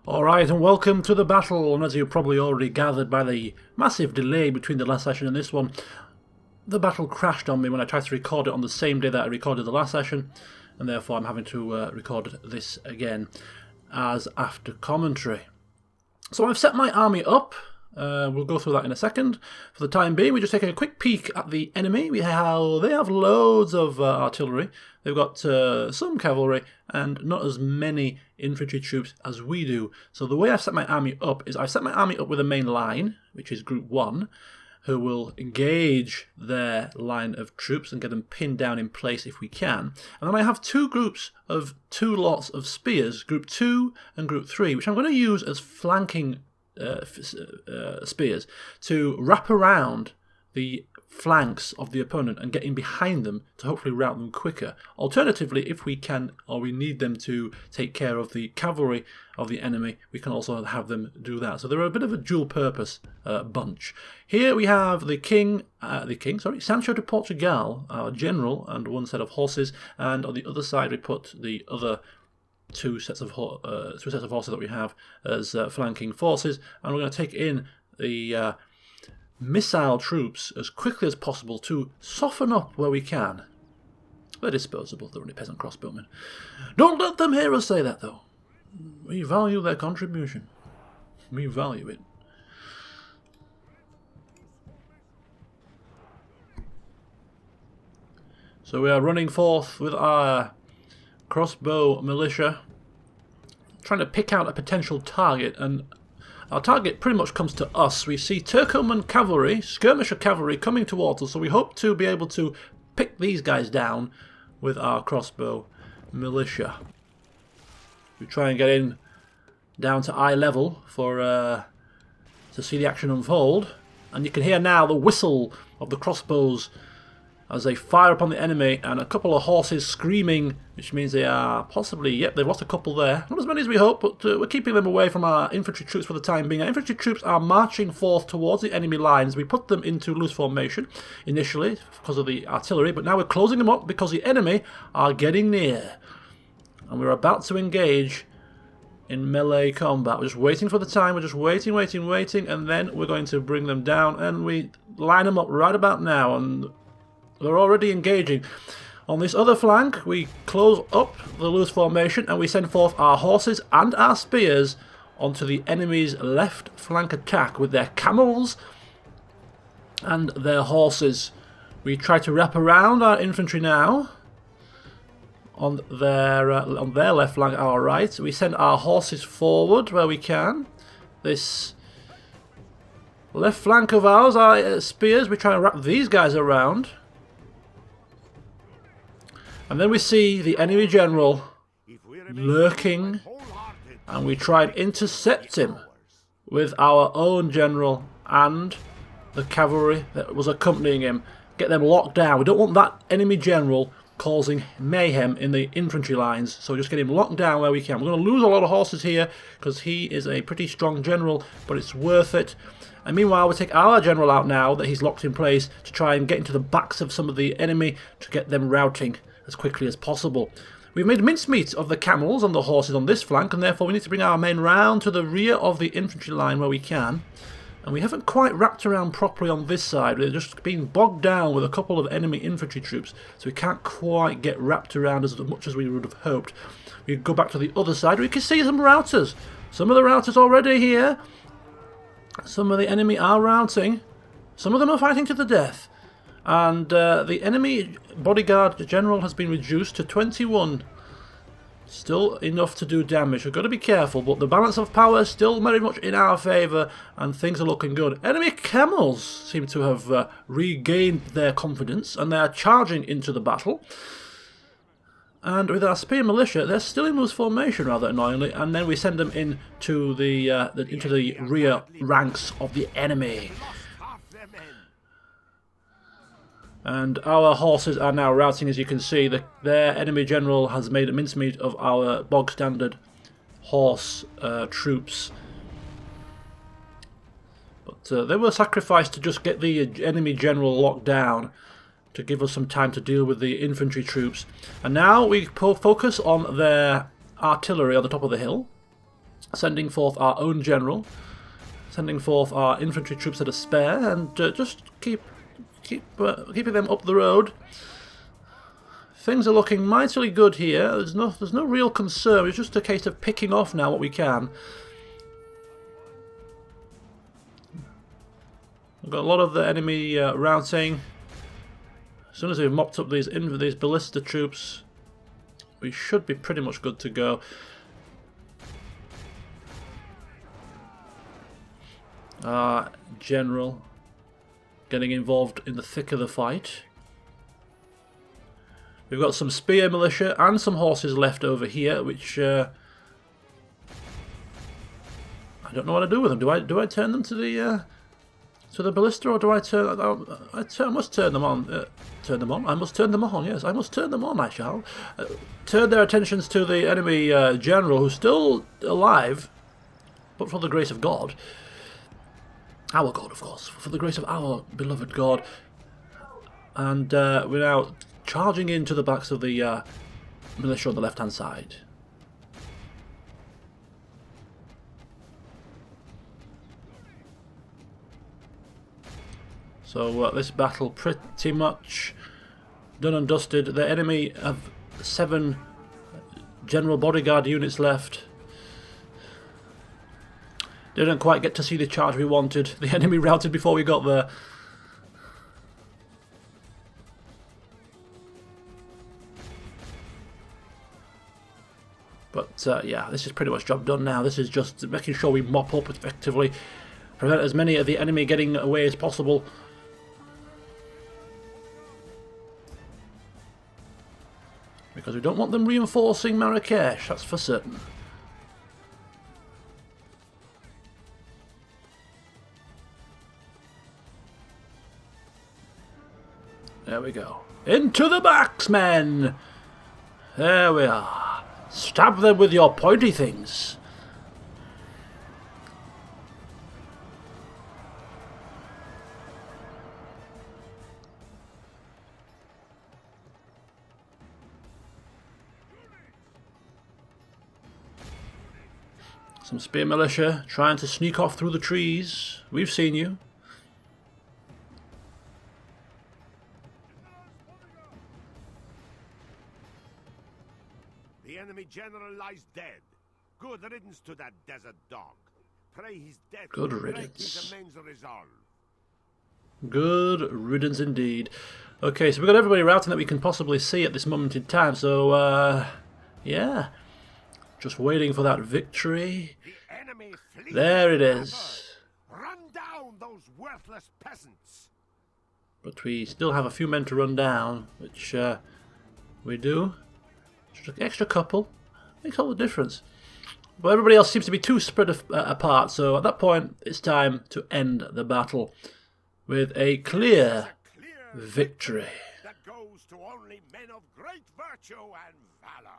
Alright, and welcome to the battle, and as you've probably already gathered by the massive delay between the last session and this one, the battle crashed on me when I tried to record it on the same day that I recorded the last session, and therefore I'm having to record this again as after commentary. So I've set my army up. We'll go through that in a second. For the time being, we're just taking a quick peek at the enemy. They have loads of artillery. They've got some cavalry and not as many infantry troops as we do. So the way I've set my army up is I've set my army up with a main line, which is Group 1, who will engage their line of troops and get them pinned down in place if we can. And then I have two groups of two lots of spears, Group 2 and Group 3, which I'm going to use as flanking spears to wrap around the flanks of the opponent and get in behind them to hopefully rout them quicker. Alternatively, if we can or we need them to take care of the cavalry of the enemy, we can also have them do that. So they're a bit of a dual purpose bunch. Here we have the Sancho de Portugal, our general, and one set of horses, and on the other side we put the other two sets of horses that we have as flanking forces, and we're going to take in the missile troops as quickly as possible to soften up where we can. They're disposable, they're only peasant crossbowmen. Don't let them hear us say that, though. We value their contribution. We value it. So we are running forth with our crossbow militia, trying to pick out a potential target, and our target pretty much comes to us. We see Turkoman cavalry, skirmisher cavalry coming towards us, so we hope to be able to pick these guys down with our crossbow militia. We try and get in down to eye level for to see the action unfold, and you can hear now the whistle of the crossbows as they fire upon the enemy, and a couple of horses screaming, which means they are possibly, yep, they've lost a couple there. Not as many as we hope, but we're keeping them away from our infantry troops for the time being. Our infantry troops are marching forth towards the enemy lines. We put them into loose formation initially because of the artillery, but now we're closing them up because the enemy are getting near. And we're about to engage in melee combat. We're just waiting for the time, we're just waiting, and then we're going to bring them down, and we line them up right about now, and they're already engaging. On this other flank, we close up the loose formation and we send forth our horses and our spears onto the enemy's left flank attack with their camels and their horses. We try to wrap around our infantry now on their left flank, our right. We send our horses forward where we can. This left flank of ours, our spears, we try and wrap these guys around. And then we see the enemy general lurking, and we try and intercept him with our own general and the cavalry that was accompanying him. Get them locked down. We don't want that enemy general causing mayhem in the infantry lines, so just get him locked down where we can. We're going to lose a lot of horses here because he is a pretty strong general, but it's worth it. And meanwhile, we take our general out now that he's locked in place to try and get into the backs of some of the enemy to get them routing as quickly as possible. We've made mincemeat of the camels and the horses on this flank, and therefore we need to bring our men round to the rear of the infantry line where we can. And we haven't quite wrapped around properly on this side. We're just being bogged down with a couple of enemy infantry troops, so we can't quite get wrapped around as much as we would have hoped. We go back to the other side. We can see some routers. Some of the routers already here. Some of the enemy are routing. Some of them are fighting to the death. And the enemy bodyguard general has been reduced to 21. Still enough to do damage. We've got to be careful, but the balance of power is still very much in our favour, and things are looking good. Enemy camels seem to have regained their confidence, and they are charging into the battle. And with our spear militia, they're still in loose formation, rather annoyingly, and then we send them into the rear ranks of the enemy. And our horses are now routing, as you can see. Their enemy general has made a mincemeat of our bog standard horse troops. But they were sacrificed to just get the enemy general locked down to give us some time to deal with the infantry troops. And now we focus on their artillery on the top of the hill. sending forth our own general, sending forth our infantry troops at a spare, and just keeping them up the road. Things are looking mightily good here. There's no real concern. It's just a case of picking off now what we can. We've got a lot of the enemy routing. As soon as we've mopped up these ballista troops, we should be pretty much good to go. General getting involved in the thick of the fight. We've got some spear militia and some horses left over here, which I don't know what to do with them. Do I turn them to the ballista, or do I turn? I must turn them on. Turn them on. I must turn them on. Yes, I must turn them on. I shall turn their attentions to the enemy general, who's still alive, but for the grace of God. Our God, of course, for the grace of our beloved God. And we're now charging into the backs of the militia on the left-hand side. So this battle pretty much done and dusted. The enemy have 7 general bodyguard units left. Didn't quite get to see the charge we wanted. The enemy routed before we got there. But yeah, this is pretty much job done now. This is just making sure we mop up effectively, prevent as many of the enemy getting away as possible. Because we don't want them reinforcing Marrakesh, that's for certain. There we go. Into the backs, men! There we are. Stab them with your pointy things. Some spear militia trying to sneak off through the trees. We've seen you. The enemy general lies dead. Good riddance to that desert dog. Pray his death. Good riddance. His amends resolve. Good riddance indeed. Okay, so we've got everybody routing that we can possibly see at this moment in time. So, yeah. Just waiting for that victory. The enemy flees. There it is. Run down those worthless peasants. But we still have a few men to run down, which we do. Just an extra couple. Makes all the difference. But everybody else seems to be too spread apart, so at that point it's time to end the battle with a clear victory. That goes to only men of great virtue and valor.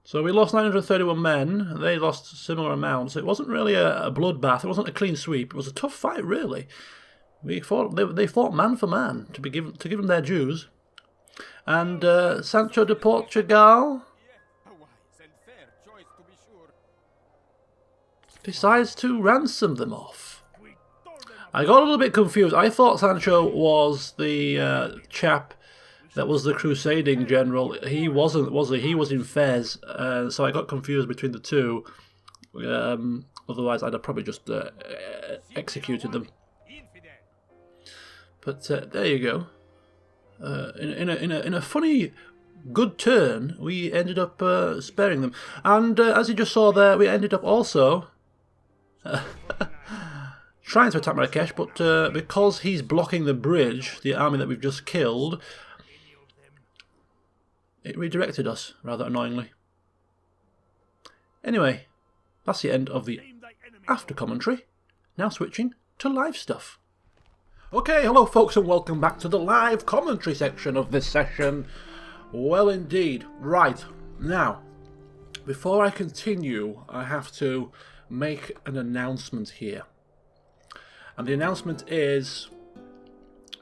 So we lost 931 men, they lost similar amounts. It wasn't really a bloodbath, it wasn't a clean sweep, it was a tough fight really. They fought man for man, to give them their dues. And Sancho de Portugal decides to ransom them off. I got a little bit confused. I thought Sancho was the chap that was the crusading general. He wasn't, was he? He was in Fez, so I got confused between the two. Otherwise, I'd have probably just executed them. But there you go. In a funny, good turn, we ended up sparing them. And as you just saw there, we ended up also trying to attack Marrakesh, but because he's blocking the bridge, the army that we've just killed, it redirected us, rather annoyingly. Anyway, that's the end of the after commentary. Now switching to live stuff. Okay, hello folks and welcome back to the live commentary section of this session. Well indeed. Right, now, before I continue, I have to make an announcement here. And the announcement is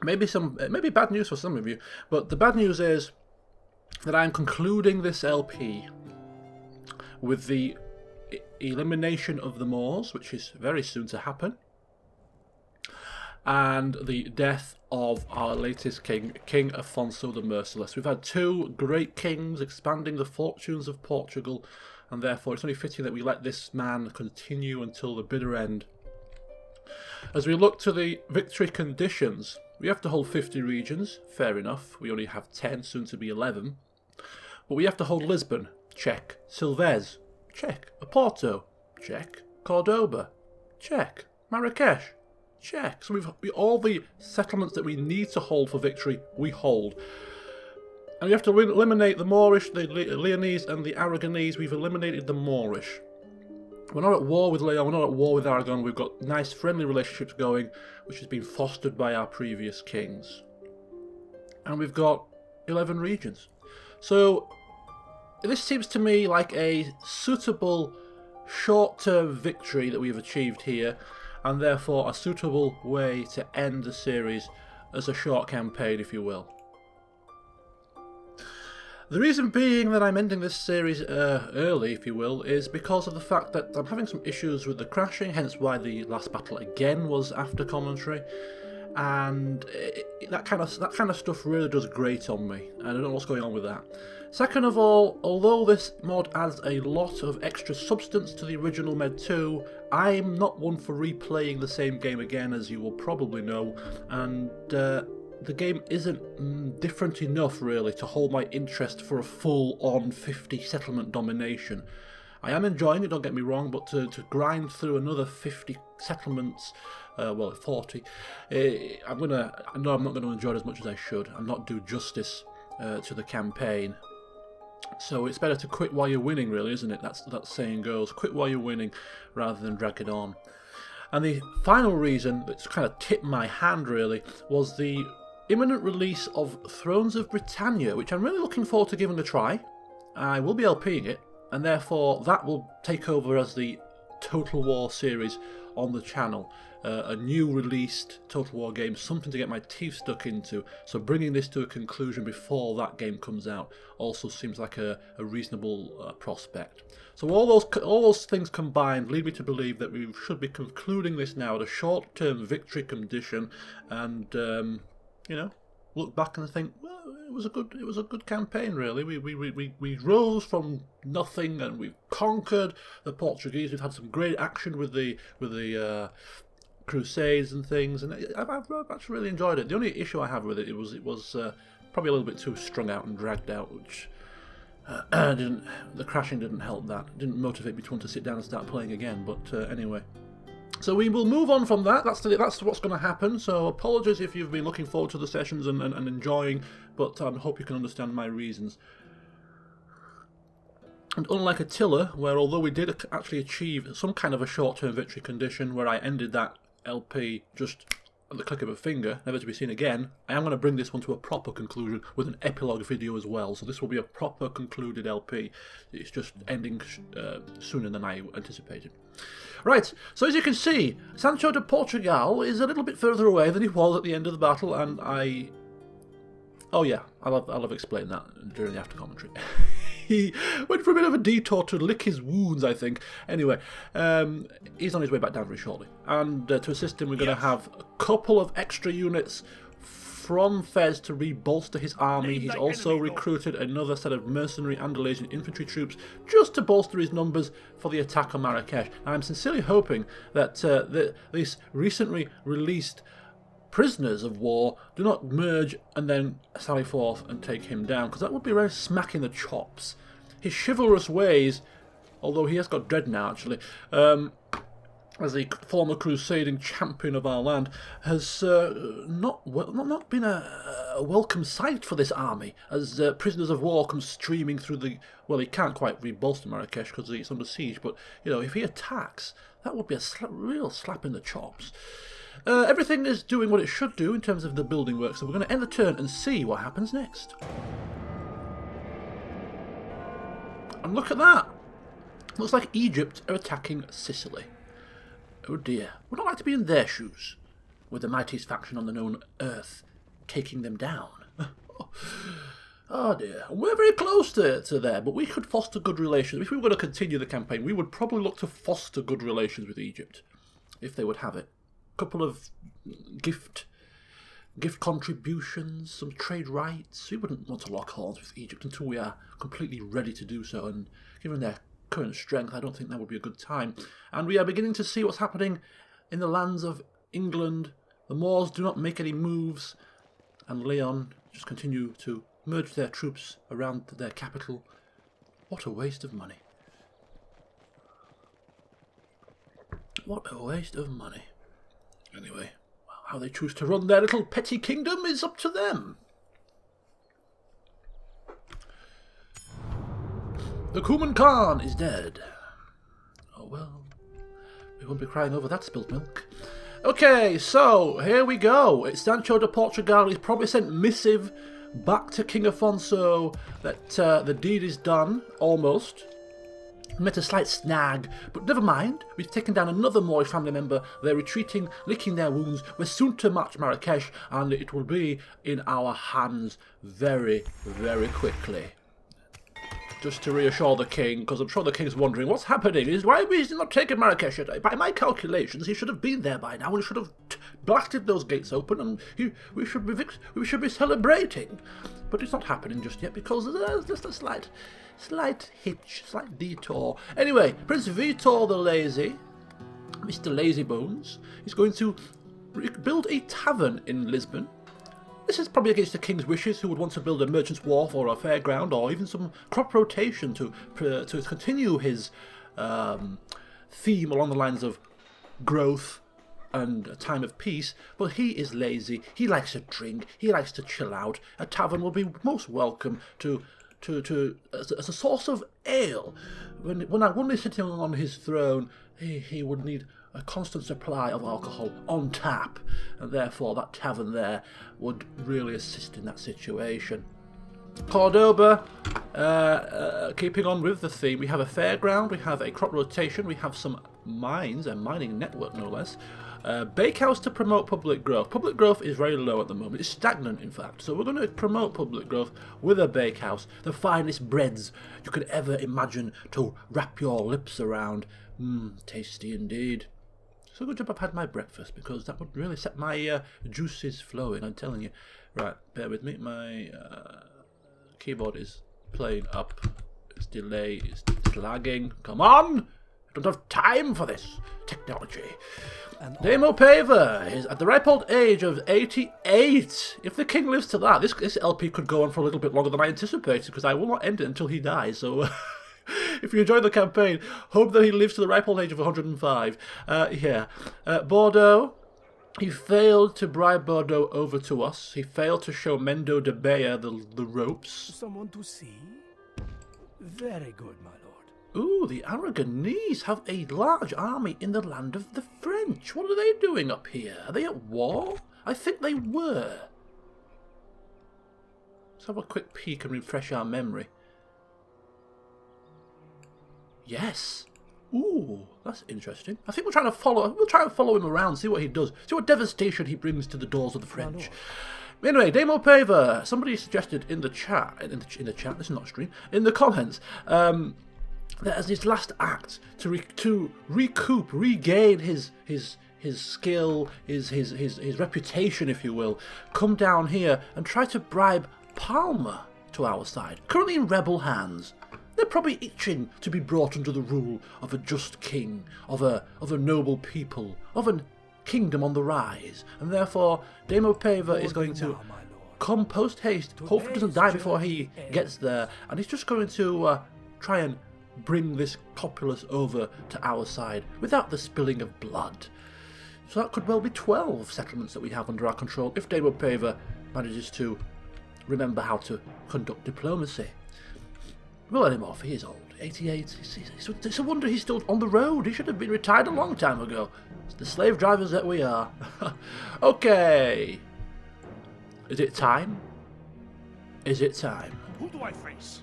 maybe bad news for some of you, but the bad news is that I'm concluding this LP with the elimination of the Moors, which is very soon to happen, and the death of our latest king, King Afonso the Merciless. We've had two great kings expanding the fortunes of Portugal, and therefore it's only fitting that we let this man continue until the bitter end. As we look to the victory conditions, we have to hold 50 regions, fair enough. We only have 10, soon to be 11. But we have to hold Lisbon, check. Silves, check. Oporto, check. Cordoba, check. Marrakesh, check. So all the settlements that we need to hold for victory, we hold. And we have to eliminate the Moorish, the Leonese and the Aragonese. We've eliminated the Moorish. We're not at war with Leon, we're not at war with Aragon. We've got nice friendly relationships going, which has been fostered by our previous kings. And we've got 11 regions. So this seems to me like a suitable short-term victory that we've achieved here, and therefore a suitable way to end the series as a short campaign, if you will. The reason being that I'm ending this series early, if you will, is because of the fact that I'm having some issues with the crashing, hence why the last battle again was after commentary, and that kind of stuff really does grate on me, and I don't know what's going on with that. Second of all, although this mod adds a lot of extra substance to the original Med 2, I'm not one for replaying the same game again, as you will probably know, and the game isn't different enough really to hold my interest for a full-on 50 settlement domination. I am enjoying it, don't get me wrong, but to grind through another 50 settlements, well 40, I know I'm not going to enjoy it as much as I should and not do justice to the campaign. So it's better to quit while you're winning, really, isn't it? That's that saying goes, quit while you're winning rather than drag it on. And the final reason that's kind of tipped my hand really was the imminent release of Thrones of Britannia, which I'm really looking forward to giving a try. I will be LPing it, and therefore that will take over as the Total War series on the channel. A new released Total War game, something to get my teeth stuck into, so bringing this to a conclusion before that game comes out also seems like a reasonable prospect. So all those things combined lead me to believe that we should be concluding this now at a short-term victory condition, and you know, look back and think, well, it was a good campaign really. We rose from nothing and we've conquered the Portuguese. We've had some great action with the Crusades and things, and I've actually really enjoyed it. The only issue I have with it was probably a little bit too strung out and dragged out, which the crashing didn't help that. It didn't motivate me to want to sit down and start playing again. But anyway. So we will move on from that. That's what's going to happen. So apologies if you've been looking forward to the sessions and enjoying, but I hope you can understand my reasons. And unlike Attila, where although we did actually achieve some kind of a short-term victory condition, where I ended that LP just at the click of a finger, never to be seen again, I am going to bring this one to a proper conclusion with an epilogue video as well. So this will be a proper concluded LP. It's just ending sooner than I anticipated. Right, so as you can see, Sancho de Portugal is a little bit further away than he was at the end of the battle, and oh yeah, I'll have explained that during the after commentary. He went for a bit of a detour to lick his wounds, I think. Anyway, he's on his way back down very shortly. And to assist him, we're going to have a couple of extra units from Fez to re-bolster his army. He's also recruited another set of mercenary Andalusian infantry troops just to bolster his numbers for the attack on Marrakesh. Now, I'm sincerely hoping that these recently released prisoners of war do not merge and then sally forth and take him down, because that would be very smack in the chops. His chivalrous ways, although he has got dread now actually, as a former crusading champion of our land, has not been a welcome sight for this army, as prisoners of war come streaming through the... Well, he can't quite re-bolster Marrakesh because it's under siege, but you know, if he attacks, that would be a real slap in the chops. Everything is doing what it should do in terms of the building work, so we're going to end the turn and see what happens next. And look at that! Looks like Egypt are attacking Sicily. Oh dear, would not like to be in their shoes, with the mightiest faction on the known earth, caking them down. Oh dear, we're very close to there, but we could foster good relations. If we were going to continue the campaign, we would probably look to foster good relations with Egypt, if they would have it. A couple of gift contributions, some trade rights. We wouldn't want to lock horns with Egypt until we are completely ready to do so, and given their current strength, I don't think that would be a good time. And we are beginning to see what's happening in the lands of England. The Moors do not make any moves, and Leon just continue to merge their troops around their capital. What a waste of money. What a waste of money. Anyway, how they choose to run their little petty kingdom is up to them. The Kuman Khan is dead. Oh well, we won't be crying over that spilled milk. Okay, so here we go. It's Sancho de Portugal. He's probably sent missive back to King Afonso that the deed is done, almost. Met a slight snag, but never mind. We've taken down another Moorish family member. They're retreating, licking their wounds. We're soon to march Marrakesh, and it will be in our hands very, very quickly. Just to reassure the king, because I'm sure the king's wondering what's happening. Why is he not taking Marrakesh yet? By my calculations, he should have been there by now, and he should have blasted those gates open, and we should be celebrating. But it's not happening just yet because there's just a slight hitch, slight detour. Anyway, Prince Vitor the Lazy, Mr. Lazybones, is going to build a tavern in Lisbon. This is probably against the king's wishes, who would want to build a merchant's wharf or a fairground or even some crop rotation to continue his theme along the lines of growth and a time of peace. But he is lazy. He likes to drink. He likes to chill out. A tavern will be most welcome as a source of ale. When he's sitting on his throne, he would need a constant supply of alcohol on tap, and therefore that tavern there would really assist in that situation. Cordoba, keeping on with the theme, we have a fairground, we have a crop rotation, we have some mines, a mining network no less. Bakehouse to promote public growth. Public growth is very low at the moment. It's stagnant, in fact. So we're going to promote public growth with a bakehouse. The finest breads you could ever imagine to wrap your lips around. Tasty indeed. So good job I've had my breakfast, because that would really set my juices flowing, I'm telling you. Right, bear with me. My keyboard is playing up. It's delay. It's lagging. Come on! I don't have time for this technology. Demo Paver is at the ripe old age of 88. If the king lives to that, this LP could go on for a little bit longer than I anticipated, because I will not end it until he dies. So if you enjoy the campaign, hope that he lives to the ripe old age of 105. Bordeaux. He failed to bribe Bordeaux over to us. He failed to show Mendo de Beya the ropes. Someone to see? Very good, my lord. Ooh, the Aragonese have a large army in the land of the French. What are they doing up here? Are they at war? I think they were. Let's have a quick peek and refresh our memory. Yes. Ooh, that's interesting. I think we'll try and follow him around, see what he does, see what devastation he brings to the doors of the French. Anyway, Demo Paver, somebody suggested in the chat, in the chat, this is not a stream, in the comments, that as his last act to regain his skill, his reputation, if you will, come down here and try to bribe Palma to our side, currently in rebel hands. They're probably itching to be brought under the rule of a just king, of a noble people, of a kingdom on the rise, and therefore Demo Paver is going to come post haste. Hopefully doesn't die before he gets there, and he's just going to try and bring this populace over to our side without the spilling of blood. So that could well be 12 settlements that we have under our control if Demo Paver manages to remember how to conduct diplomacy. We'll let him off. He is old. 88. It's a wonder he's still on the road. He should have been retired a long time ago. It's the slave drivers that we are. Okay. Is it time? Is it time? Who do I face?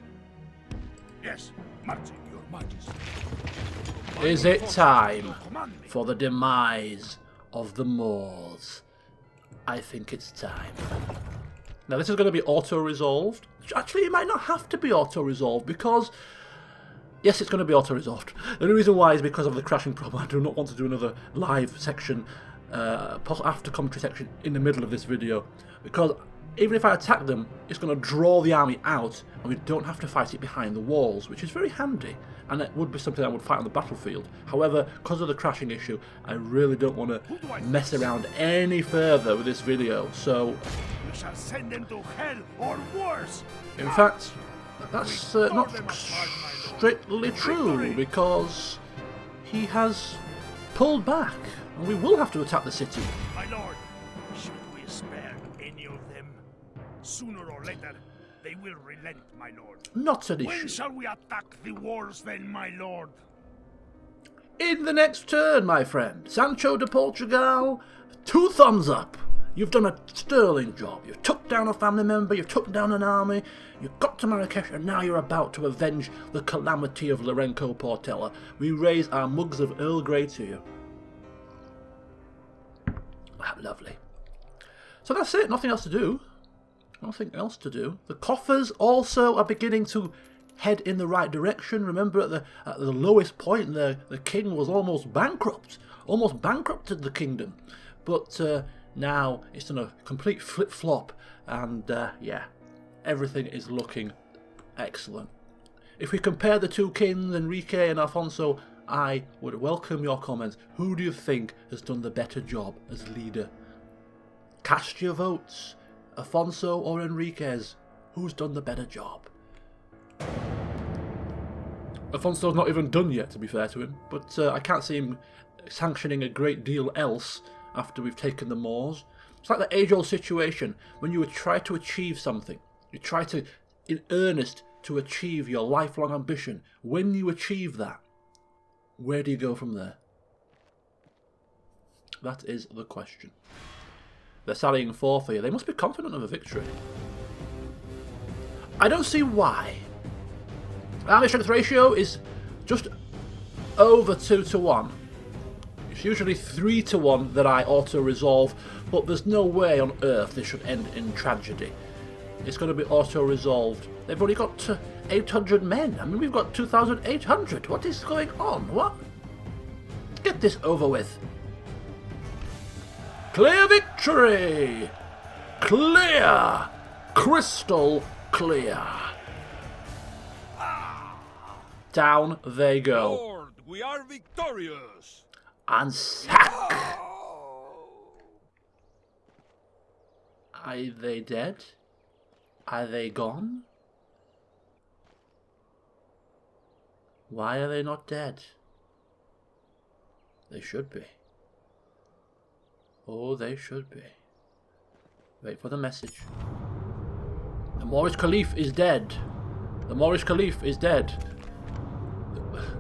Yes, Martin, your majesty. Is it time for the demise of the Moors? I think it's time. Now this is going to be auto-resolved. Actually, it might not have to be auto-resolved because... Yes, it's going to be auto-resolved. The only reason why is because of the crashing problem. I do not want to do another live section, after commentary section, in the middle of this video. Because even if I attack them, it's going to draw the army out, and we don't have to fight it behind the walls, which is very handy. And it would be something I would fight on the battlefield. However, because of the crashing issue, I really don't want to mess around any further with this video. So, We shall send them to hell or worse. in fact, that's not strictly true, because he has pulled back, and we will have to attack the city. My lord, should we spare any of them? Sooner or later, they will relent, my lord. Not an When issue. shall we attack the walls then, my lord? In the next turn, my friend. Sancho de Portugal, 2 thumbs up. You've done a sterling job. You've took down a family member, you've took down an army, you've got to Marrakesh, and now you're about to avenge the calamity of Lorenzo Portella. We raise our mugs of Earl Grey to you. Ah, lovely. So that's it, nothing else to do. Nothing else to do. The coffers also are beginning to head in the right direction. Remember, at the lowest point, the king was almost bankrupt. Almost bankrupted the kingdom. But now it's done a complete flip-flop. And yeah, everything is looking excellent. If we compare the two kings, Enrique and Alfonso, I would welcome your comments. Who do you think has done the better job as leader? Cast your votes. Afonso or Enriquez, who's done the better job? Afonso's not even done yet, to be fair to him, but I can't see him sanctioning a great deal else after we've taken the Moors. It's like the age-old situation, when you try to achieve something, you try to, in earnest, to achieve your lifelong ambition. When you achieve that, where do you go from there? That is the question. They're sallying forth here. They must be confident of a victory. I don't see why. Army strength ratio is just over 2 to 1. It's usually 3 to 1 that I auto-resolve, but there's no way on earth this should end in tragedy. It's going to be auto-resolved. They've only got 800 men. I mean, we've got 2,800. What is going on? What? Get this over with. Clear victory! Clear! Crystal clear. Down they go. Lord, we are victorious. And sack! Are they dead? Are they gone? Why are they not dead? They should be. Oh, they should be. Wait for the message. The Moorish Caliph is dead. The Moorish Caliph is dead.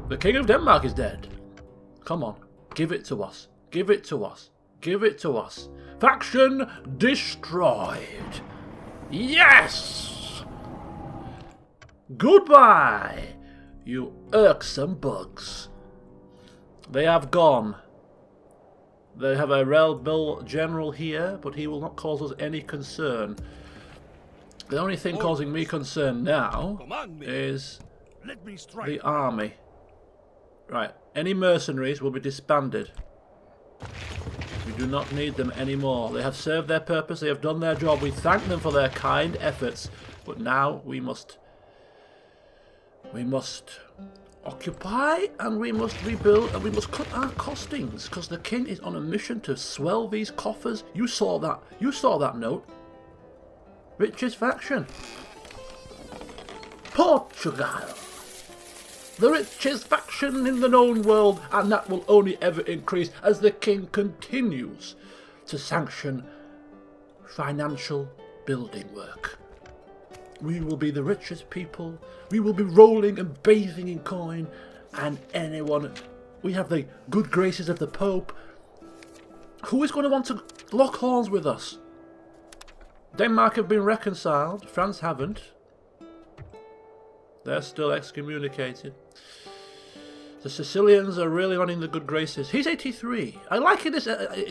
The King of Denmark is dead. Come on. Give it to us. Give it to us. Give it to us. Faction destroyed. Yes! Goodbye, you irksome bugs. They have gone. They have a rebel general here, but he will not cause us any concern. The only thing causing me concern now is Let me strike. the army. Right, any mercenaries will be disbanded. We do not need them anymore. They have served their purpose, they have done their job. We thank them for their kind efforts, but now we must occupy, and we must rebuild, and we must cut our costings, because the king is on a mission to swell these coffers. You saw that note. Richest faction. Portugal. The richest faction in the known world, and that will only ever increase as the king continues to sanction financial building work. We will be the richest people. We will be rolling and bathing in coin. And anyone... We have the good graces of the Pope. Who is going to want to lock horns with us? Denmark have been reconciled. France haven't. They're still excommunicated. The Sicilians are really running the good graces. He's 83. I like in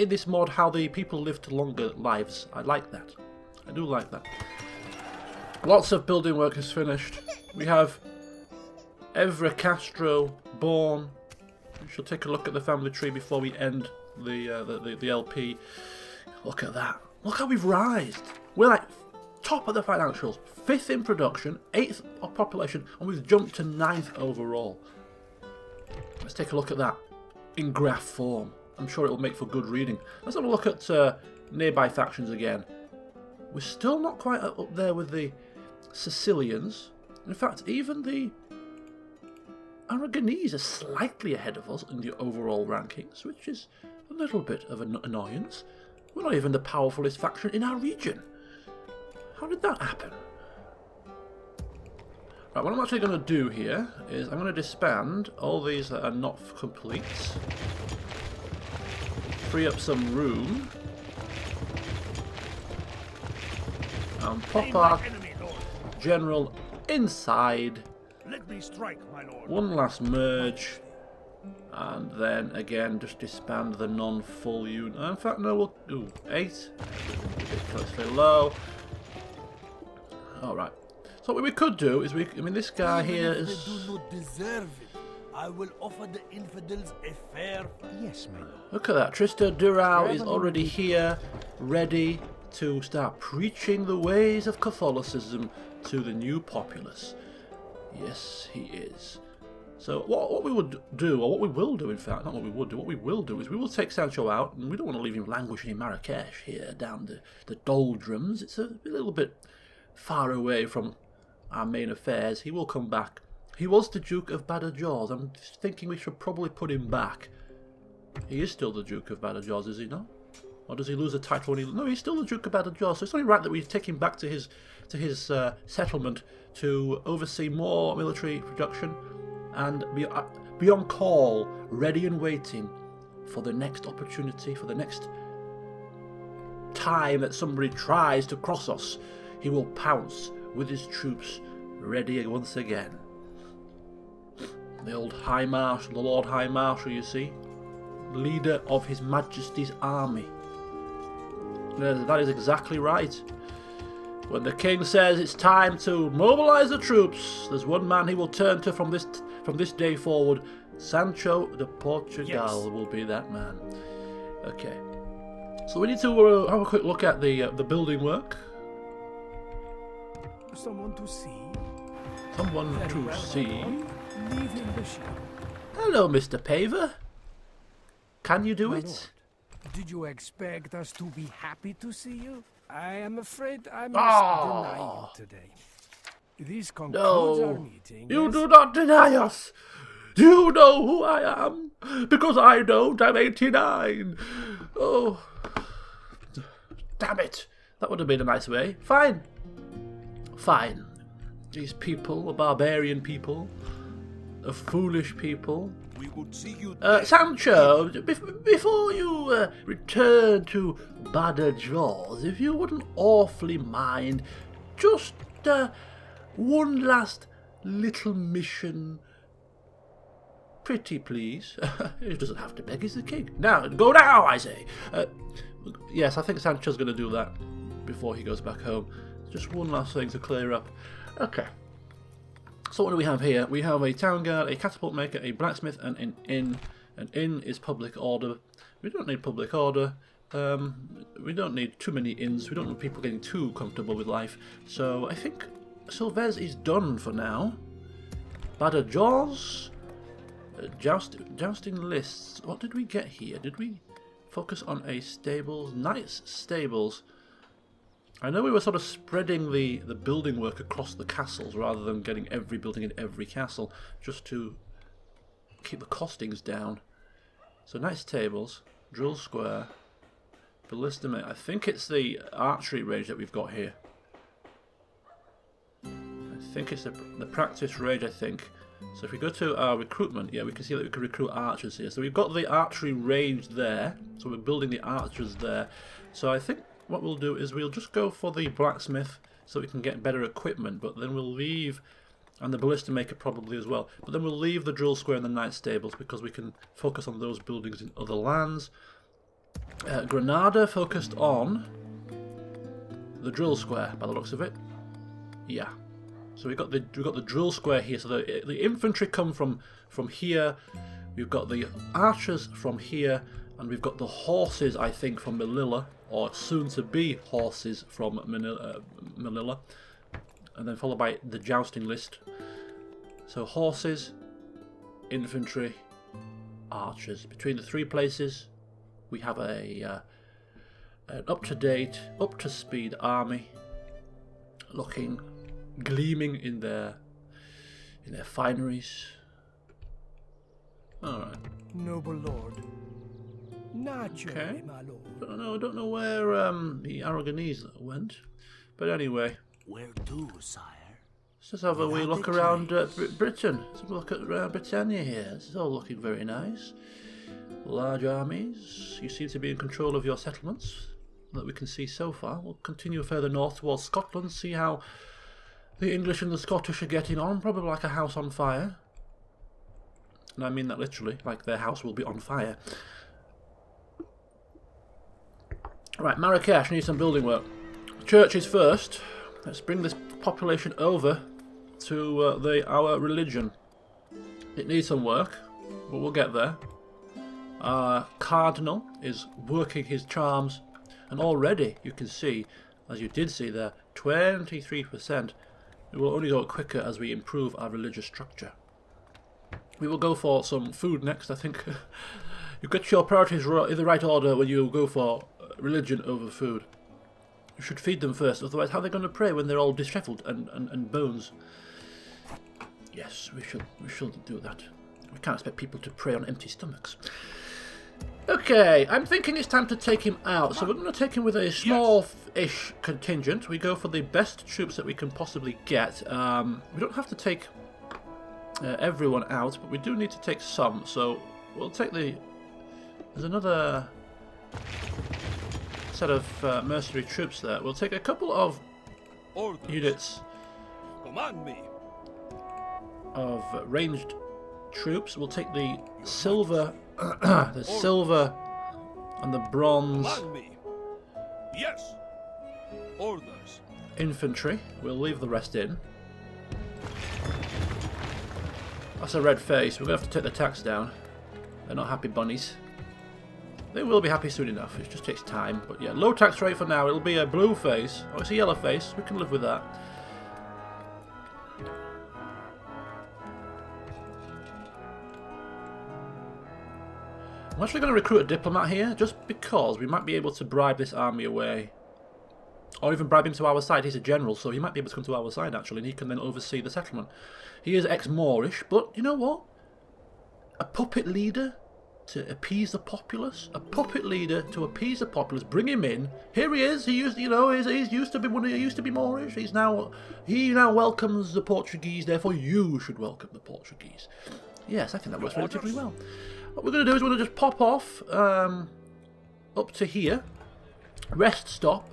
this mod how the people live to longer lives. I like that. I do like that. Lots of building work is finished. We have Evra Castro born. We shall take a look at the family tree before we end the LP. Look at that. Look how we've rised. We're like top of the financials. 5th in production, 8th of population, and we've jumped to 9th overall. Let's take a look at that in graph form. I'm sure it'll make for good reading. Let's have a look at nearby factions again. We're still not quite up there with the Sicilians. In fact, even the Aragonese are slightly ahead of us in the overall rankings, which is a little bit of an annoyance. We're not even the powerfulest faction in our region. How did that happen? Right, what I'm actually going to do here is I'm going to disband all these that are not complete. Free up some room. And pop our general inside. Let me strike, my lord. One last merge. And then again just disband the non-full unit. In fact, no, we'll do 8. Ridiculously low. Alright. So what we could do is this guy here is. They do not deserve it. I will offer the infidels a fair fight. Yes, my lord. Look at that. Trista Durau is already here, ready to start preaching the ways of Catholicism to the new populace. Yes, he is. So what we would do, or what we will do, in fact, not what we would do, what we will do is we will take Sancho out, and we don't want to leave him languishing in Marrakesh here, down the doldrums. It's a little bit far away from our main affairs. He will come back. He was the Duke of Badajoz. I'm thinking we should probably put him back. He is still the Duke of Badajoz, is he not? Or does he lose the title when he... No, he's still the Duke of Badajoz, so it's only right that we take him back to his settlement to oversee more military production and be on call, ready and waiting for the next opportunity, for the next time that somebody tries to cross us. He will pounce with his troops ready once again. The old High Marshal, the Lord High Marshal, you see, leader of His Majesty's army. That is exactly right. When the king says it's time to mobilise the troops, there's one man he will turn to from this day forward. Sancho de Portugal will be that man. Okay. So we need to have a quick look at the building work. Someone to see. Someone Very to well, see. my lord. Leave him the ship. Hello, Mr. Paver. Can you do My it? lord, did you expect us to be happy to see you? I am afraid I must deny you today. This concludes our meeting. You yes? do not deny us. You know who I am, because I don't. I'm 89. Oh, damn it! That would have been a nice way. Fine. These people, a barbarian people, a foolish people. We would see you Sancho, before you return to Badajoz, if you wouldn't awfully mind, just one last little mission. Pretty please. He doesn't have to beg, he's the king. Now, go now, I say. Yes, I think Sancho's going to do that before he goes back home. Just one last thing to clear up. Okay. So what do we have here? We have a town guard, a catapult maker, a blacksmith, and an inn. An inn is public order. We don't need public order. We don't need too many inns. We don't want people getting too comfortable with life. So I think Silvez is done for now. Badajoz. Jousting lists. What did we get here? Did we focus on a stables? Nice stables. I know we were sort of spreading the building work across the castles rather than getting every building in every castle, just to keep the costings down. So nice tables, drill square, ballista. I think it's the archery range that we've got here. I think it's the practice range, I think. So if we go to our recruitment, yeah, we can see that we can recruit archers here. So we've got the archery range there, so we're building the archers there. So I think what we'll do is we'll just go for the blacksmith so we can get better equipment, but then we'll leave, and the ballista maker probably as well, but then we'll leave the drill square and the knight stables because we can focus on those buildings in other lands. Granada focused on the drill square by the looks of it. Yeah. So we got the drill square here. So the infantry come from here. We've got the archers from here, and we've got the horses, I think, from Melilla, or soon to be horses from Melilla, and then followed by the jousting list. So horses, infantry, archers. Between the three places, we have an up-to-date, up-to-speed army, looking, gleaming in their fineries. All right. Noble lord. Naturally, Okay. my lord. I don't know where the Aragonese went, but anyway, Where to, sire? let's just have a wee Without look a around trace. Britain. Let's have a look at Britannia here. This is all looking very nice. Large armies. You seem to be in control of your settlements, that we can see so far. We'll continue further north towards Scotland, see how the English and the Scottish are getting on. Probably like a house on fire. And I mean that literally, like their house will be on fire. Right, Marrakesh needs some building work. Churches first. Let's bring this population over to our religion. It needs some work, but we'll get there. Our cardinal is working his charms, and already you can see, as you did see there, 23%. It will only go quicker as we improve our religious structure. We will go for some food next. I think you get your priorities in the right order when you go for religion over food. You should feed them first, otherwise how are they going to pray when they're all dishevelled and bones? Yes, we should do that. We can't expect people to pray on empty stomachs. Okay, I'm thinking it's time to take him out. So we're going to take him with a small-ish contingent. We go for the best troops that we can possibly get. We don't have to take everyone out, but we do need to take some. So we'll take the... There's another set of mercenary troops there. We'll take a couple of Orders. units Command me. of ranged troops. We'll take the silver, the silver and the bronze Command me. Yes. Orders. infantry. We'll leave the rest in. That's a red face. We're going to have to take the tax down. They're not happy bunnies. They will be happy soon enough. It just takes time. But yeah, low tax rate for now. It'll be a blue face. Oh, it's a yellow face. We can live with that. I'm actually going to recruit a diplomat here, just because we might be able to bribe this army away. Or even bribe him to our side. He's a general, so he might be able to come to our side, actually, and he can then oversee the settlement. He is ex-Moorish, but you know what? A puppet leader to appease the populace. A puppet leader to appease the populace. Bring him in. Here he is. He used, you know, he's used to be Moorish. He now welcomes the Portuguese. Therefore, you should welcome the Portuguese. Yes, I think that works relatively well. What we're going to do is we're going to just pop off up to here, rest stop,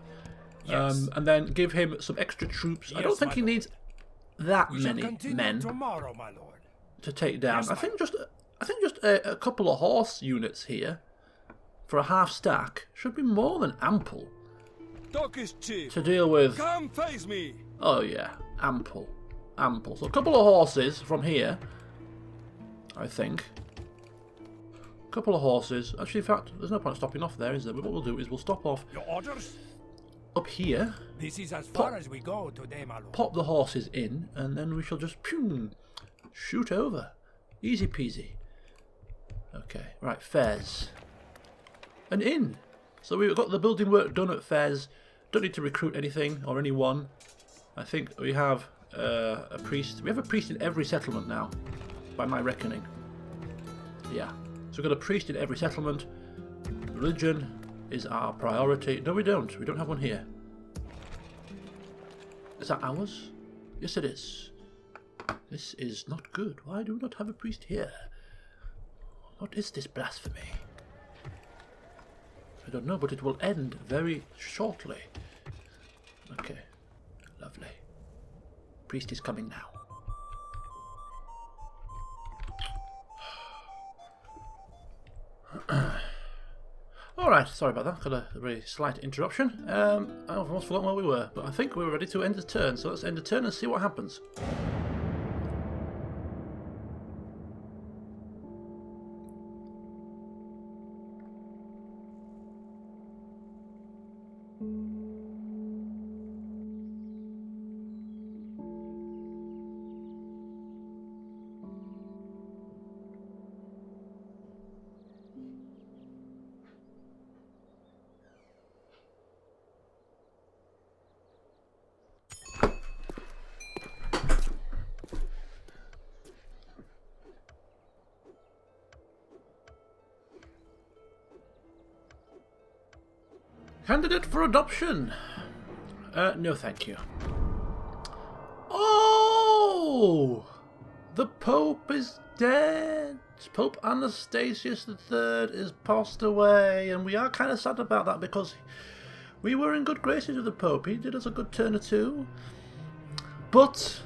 and then give him some extra troops. I don't think he needs that many men Tomorrow, my lord. to take down. I think just a couple of horse units here for a half stack should be more than ample Talk is cheap. to deal with. Come face me. Oh yeah, ample. So a couple of horses from here, I think. A couple of horses. Actually, in fact, there's no point stopping off there, is there? But what we'll do is we'll stop off Your orders? up here, This is as far as we go today, my lord. pop the horses in, and then we shall just shoot over. Easy peasy. Okay, right, Fez. An inn. So we've got the building work done at Fez. Don't need to recruit anything or anyone. I think we have a priest. We have a priest in every settlement now, by my reckoning. Yeah. So we've got a priest in every settlement. Religion is our priority. No, we don't. We don't have one here. Is that ours? Yes, it is. This is not good. Why do we not have a priest here? What is this blasphemy? I don't know, but it will end very shortly. Okay. Lovely. Priest is coming now. Alright, sorry about that. Got a very slight interruption. I've almost forgotten where we were, but I think we were ready to end the turn. So let's end the turn and see what happens. Candidate for adoption. No thank you. Oh! The Pope is dead. Pope Anastasius III is passed away, and we are kind of sad about that because we were in good graces with the Pope. He did us a good turn or two. But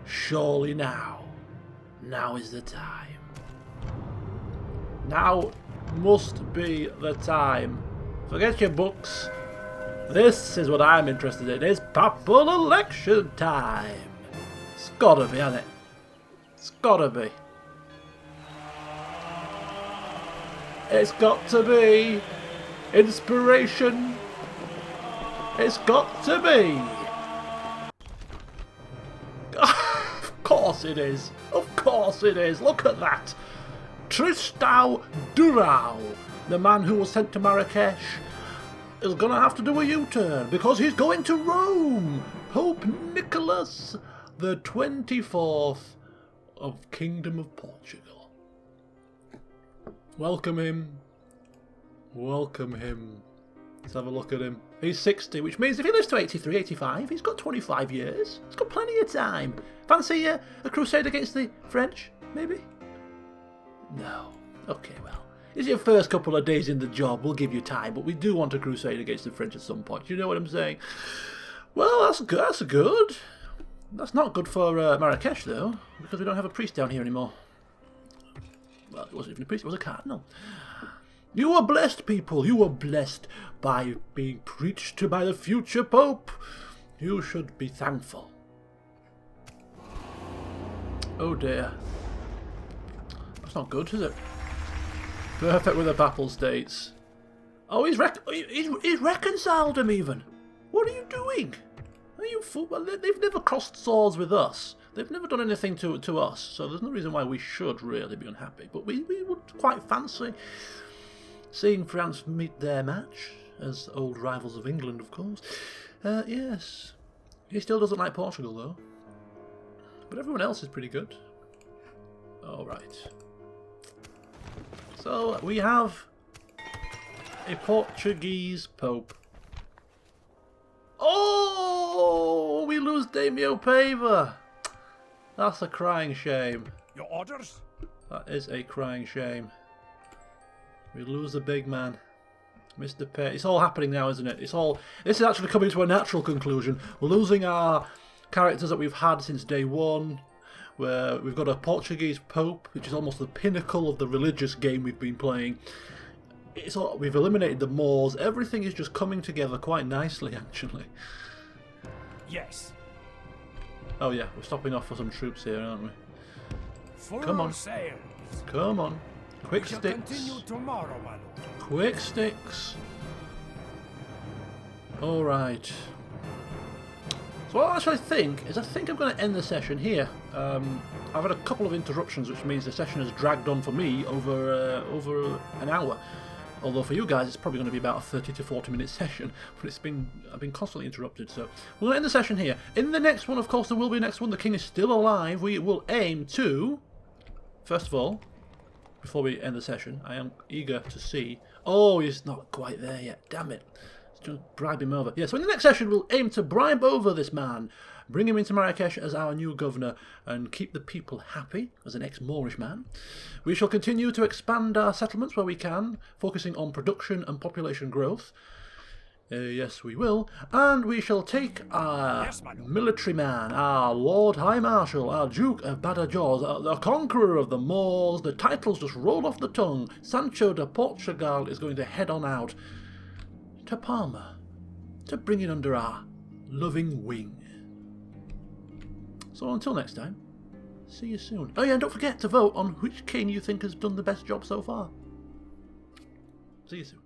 surely now is the time. Now must be the time. Forget your books. This is what I'm interested in. It's papal election time. It's gotta be, hasn't it? It's gotta be. It's got to be. Inspiration. It's got to be. Of course it is. Of course it is. Look at that. Tristão Durão, the man who was sent to Marrakesh, is going to have to do a U-turn because he's going to Rome. Pope Nicholas the 24th of Kingdom of Portugal. Welcome him. Welcome him. Let's have a look at him. He's 60, which means if he lives to 83, 85, he's got 25 years. He's got plenty of time. Fancy a crusade against the French, maybe? No. Okay, well. It's your first couple of days in the job. We'll give you time, but we do want a crusade against the French at some point. You know what I'm saying? Well, that's good. That's good. That's not good for Marrakesh, though, because we don't have a priest down here anymore. Well, it wasn't even a priest. It was a cardinal. You are blessed, people. You are blessed by being preached to by the future Pope. You should be thankful. Oh, dear. That's not good, is it? Perfect with the Papal States. Oh, he's reconciled him even. What are you doing? Are you fool? Well, they've never crossed swords with us. They've never done anything to us, so there's no reason why we should really be unhappy. But we would quite fancy seeing France meet their match, as old rivals of England, of course. Yes. He still doesn't like Portugal, though. But everyone else is pretty good. Alright. So, we have a Portuguese Pope. Oh! We lose Daimio Pava! That's a crying shame. Your orders? That is a crying shame. We lose the big man. Mr. Pay. It's all happening now, isn't it? This is actually coming to a natural conclusion. We're losing our characters that we've had since day one. Where we've got a Portuguese Pope, which is almost the pinnacle of the religious game we've been playing. We've eliminated the Moors. Everything is just coming together quite nicely, actually. Yes. Oh yeah, we're stopping off for some troops here, aren't we? Full Come on. sail. Come on. Quick We shall sticks. continue tomorrow, my lord. Quick sticks. Alright. So what I actually think is I think I'm going to end the session here. I've had a couple of interruptions, which means the session has dragged on for me over an hour. Although for you guys it's probably going to be about a 30 to 40 minute session, but I've been constantly interrupted. So we're going to end the session here. In the next one, of course, there will be a next one. The king is still alive. We will aim to, first of all, before we end the session, I am eager to see. Oh, he's not quite there yet. Damn it. Just bribe him over. Yeah, so in the next session we'll aim to bribe over this man, bring him into Marrakesh as our new governor, and keep the people happy as an ex-Moorish man. We shall continue to expand our settlements where we can, focusing on production and population growth. Yes, we will. And we shall take our Yes, my lord. military man, our Lord High Marshal, our Duke of Badajoz, the conqueror of the Moors. The titles just roll off the tongue. Sancho de Portugal is going to head on out to Palma to bring it under our loving wing. So until next time, see you soon. Oh yeah, and don't forget to vote on which king you think has done the best job so far. See you soon.